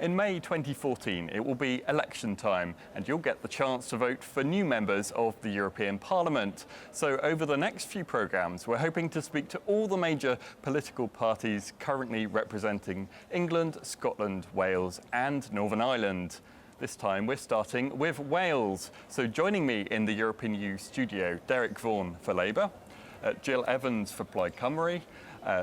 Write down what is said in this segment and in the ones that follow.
In May 2014, it will be election time, and you'll get the chance to vote for new members of the European Parliament. So over the next few programmes, we're hoping to speak to all the major political parties currently representing England, Scotland, Wales and Northern Ireland. This time we're starting with Wales. So joining me in the European U studio, Derek Vaughan for Labour, Jill Evans for Plaid Cymru,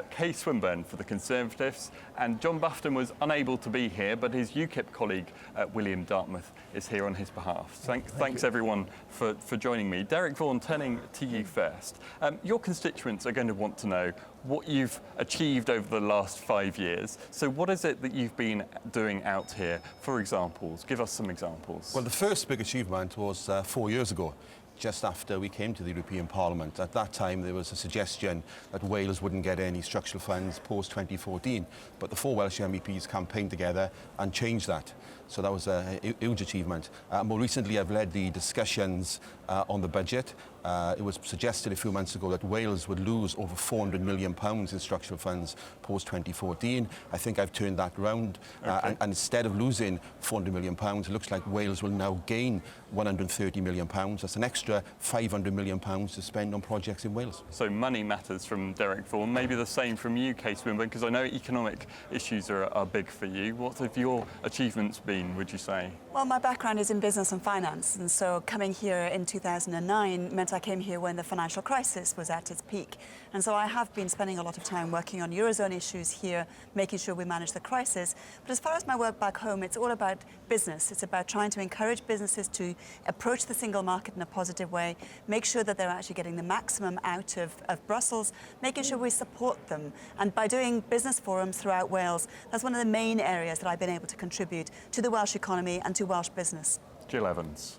Kay Swinburne for the Conservatives, and John Bufton was unable to be here, but his UKIP colleague, William Dartmouth, is here on his behalf. Thanks everyone for joining me. Derek Vaughan, turning to you first. Your constituents are going to want to know what you've achieved over the last 5 years. So what is it that you've been doing out here? For examples, give us some examples. Well, the first big achievement was 4 years ago, just after we came to the European Parliament. At that time, there was a suggestion that Wales wouldn't get any structural funds post-2014, but the 4 Welsh MEPs campaigned together and changed that. So that was a huge achievement. More recently, I've led the discussions on the budget. It was suggested a few months ago that Wales would lose over £400 million in structural funds post-2014. I think I've turned that round. Okay. And instead of losing £400 million, it looks like Wales will now gain £130 million. That's an extra £500 million to spend on projects in Wales. So money matters from Derek Vaughan. Maybe the same from you, Kay Swinburne, because I know economic issues are big for you. What have your achievements been, would you say? Well, my background is in business and finance, and so coming here in 2009 meant I came here when the financial crisis was at its peak. And so I have been spending a lot of time working on Eurozone issues here, making sure we manage the crisis. But as far as my work back home, it's all about business. It's about trying to encourage businesses to approach the single market in a positive way, make sure that they're actually getting the maximum out of Brussels, making sure we support them. And by doing business forums throughout Wales, that's one of the main areas that I've been able to contribute to the Welsh economy and to Welsh business. Jill Evans.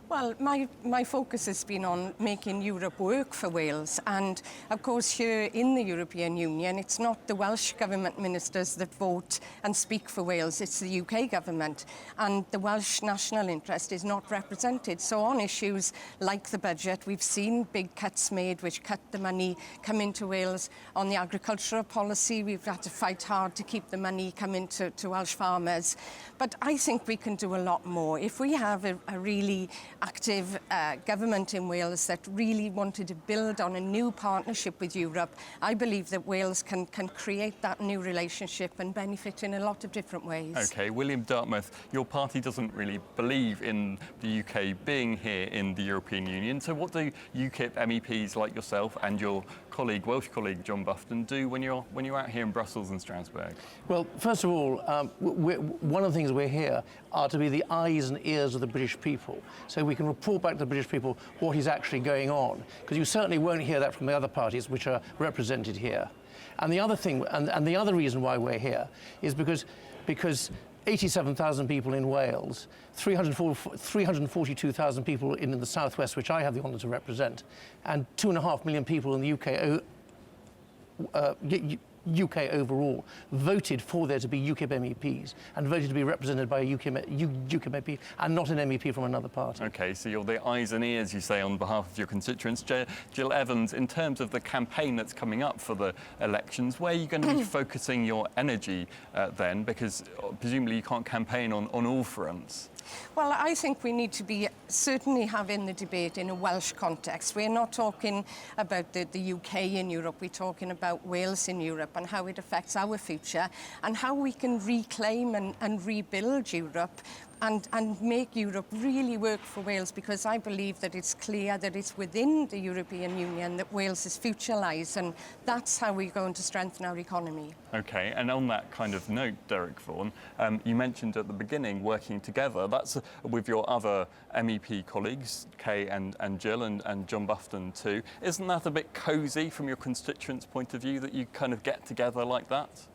Well, my focus has been on making Europe work for Wales, and of course here in the European Union it's not the Welsh Government ministers that vote and speak for Wales, it's the UK government, and the Welsh national interest is not represented. So on issues like the budget, we've seen big cuts made which cut the money coming to Wales. On the agricultural policy, we've had to fight hard to keep the money coming to Welsh farmers. But I think we can do a lot more. If we have a really active government in Wales that really wanted to build on a new partnership with Europe, I believe that Wales can create that new relationship and benefit in a lot of different ways. OK, William Dartmouth, your party doesn't really believe in the UK being here in the European Union. So what do UKIP MEPs like yourself and your Welsh colleague John Bufton do when you're out here in Brussels and Strasbourg? Well, first of all, one of the things we're here are to be the eyes and ears of the British people, so we can report back to the British people what is actually going on, because you certainly won't hear that from the other parties which are represented here. And the other thing, and the other reason why we're here is because 87,000 people in Wales, 342,000 people in the southwest, which I have the honour to represent, and 2.5 million people in the UK overall voted for there to be UKIP MEPs and voted to be represented by a UKIP MEP and not an MEP from another party. OK, so you're the eyes and ears, you say, on behalf of your constituents. Jill Evans, in terms of the campaign that's coming up for the elections, where are you going to be focusing your energy then? Because presumably you can't campaign on all fronts. Well, I think we need to be certainly having the debate in a Welsh context. We're not talking about the UK in Europe, we're talking about Wales in Europe and how it affects our future and how we can reclaim and rebuild Europe and make Europe really work for Wales, because I believe that it's clear that it's within the European Union that Wales's future lies, and that's how we're going to strengthen our economy. OK, and on that kind of note, Derek Vaughan, you mentioned at the beginning working together. That's with your other MEP colleagues, Kay and Jill and John Bufton too. Isn't that a bit cosy from your constituents' point of view that you kind of get together like that?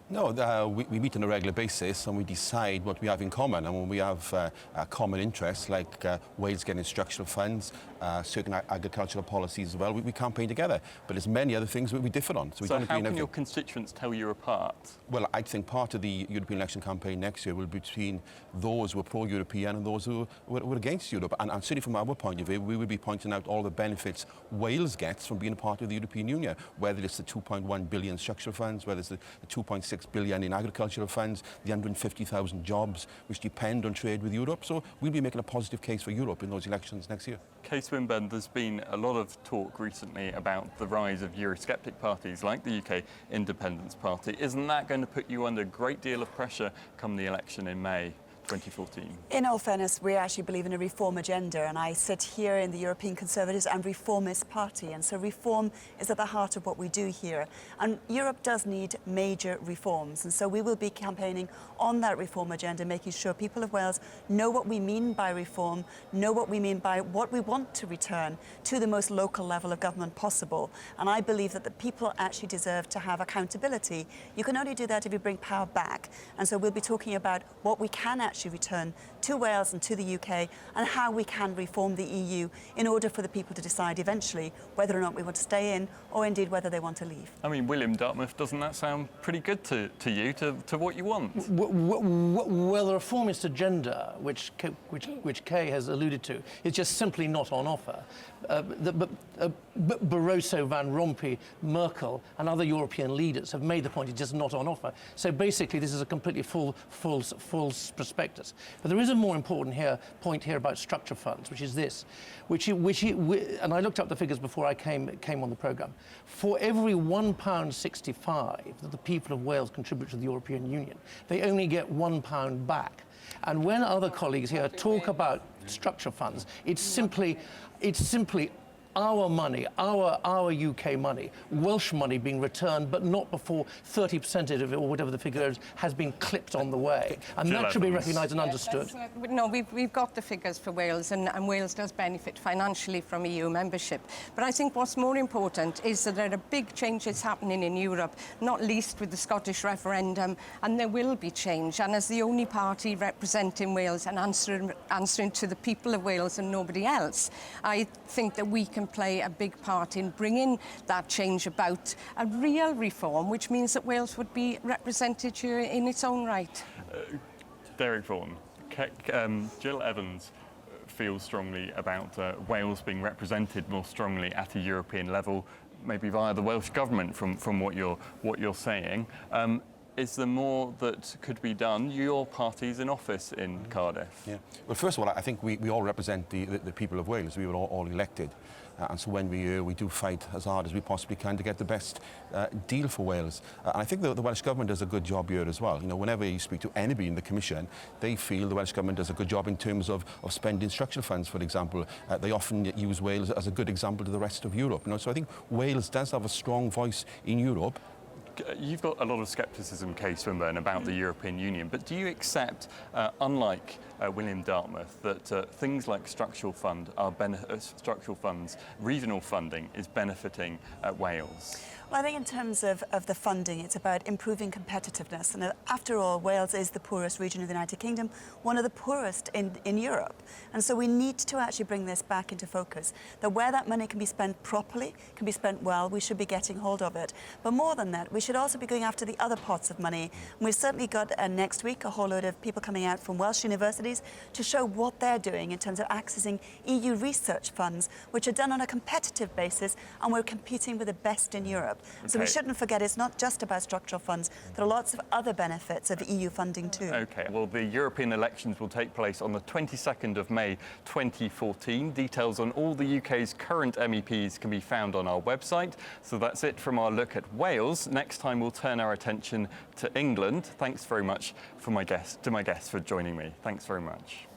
No, we meet on a regular basis and we decide what we have in common. And when we have common interests like Wales getting structural funds, certain agricultural policies as well, we campaign together. But there's many other things we differ on. So how can your constituents tell you apart? Well, I think part of the European election campaign next year will be between those who are pro-European and those who are against Europe. And certainly from our point of view, we will be pointing out all the benefits Wales gets from being a part of the European Union, whether it's the 2.1 billion structural funds, whether it's the 2.6 1.6 billion in agricultural funds, the 150,000 jobs which depend on trade with Europe. So we'll be making a positive case for Europe in those elections next year. Kay Swinburne, there's been a lot of talk recently about the rise of Eurosceptic parties like the UK Independence Party. Isn't that going to put you under a great deal of pressure come the election in May 2014? In all fairness, we actually believe in a reform agenda, and I sit here in the European Conservatives and Reformist Party, and so reform is at the heart of what we do here. And Europe does need major reforms, and so we will be campaigning on that reform agenda, making sure people of Wales know what we mean by reform, know what we mean by what we want to return to the most local level of government possible. And I believe that the people actually deserve to have accountability. You can only do that if you bring power back, and so we'll be talking about what we can actually return to Wales and to the UK, and how we can reform the EU in order for the people to decide eventually whether or not we want to stay in, or indeed whether they want to leave. I mean, William Dartmouth, doesn't that sound pretty good to you, to what you want? Well, the reformist agenda, which Kay has alluded to, is just simply not on offer. Barroso, Van Rompuy, Merkel and other European leaders have made the point it's just not on offer. So basically this is a completely false prospectus. But there is a more important point here about structure funds, which is this, and I looked up the figures before I came on the programme. For every £1.65 that the people of Wales contribute to the European Union, they only get £1 back. And when other colleagues here talk about structure funds, it's simply our money, our UK money, Welsh money being returned, but not before 30% of it, or whatever the figure is, has been clipped on the way. And Jill that should be Evans. recognised and understood. No, we've got the figures for Wales, and Wales does benefit financially from EU membership. But I think what's more important is that there are big changes happening in Europe, not least with the Scottish referendum, and there will be change. And as the only party representing Wales and answering to the people of Wales and nobody else, I think that we can play a big part in bringing that change about, a real reform, which means that Wales would be represented here in its own right. Derek Vaughan, Jill Evans feels strongly about Wales being represented more strongly at a European level, maybe via the Welsh Government from what you're saying. Is there more that could be done? Your party's in office in Cardiff. Yeah. Well, first of all, I think we all represent the people of Wales. We were all elected. And so when we do fight as hard as we possibly can to get the best deal for Wales. And I think the Welsh Government does a good job here as well. You know, whenever you speak to anybody in the Commission, they feel the Welsh Government does a good job in terms of spending structural funds, for example. They often use Wales as a good example to the rest of Europe. You know, so I think Wales does have a strong voice in Europe. You've got a lot of scepticism, Kay Swinburne, about the European Union, but do you accept, unlike William Dartmouth, that things like structural funds, regional funding is benefiting Wales? Well, I think in terms of the funding, it's about improving competitiveness. And after all, Wales is the poorest region of the United Kingdom, one of the poorest in Europe. And so we need to actually bring this back into focus, that where that money can be spent properly, can be spent well, we should be getting hold of it. But more than that, we should also be going after the other pots of money. And we've certainly got next week a whole load of people coming out from Welsh universities to show what they're doing in terms of accessing EU research funds, which are done on a competitive basis, and we're competing with the best in Europe. Okay. So we shouldn't forget it's not just about structural funds. There are lots of other benefits of EU funding too. Okay, well, the European elections will take place on the 22nd of May 2014. Details on all the UK's current MEPs can be found on our website. So that's it from our look at Wales. Next time we'll turn our attention to England. Thanks very much to my guests for joining me. Thanks very much.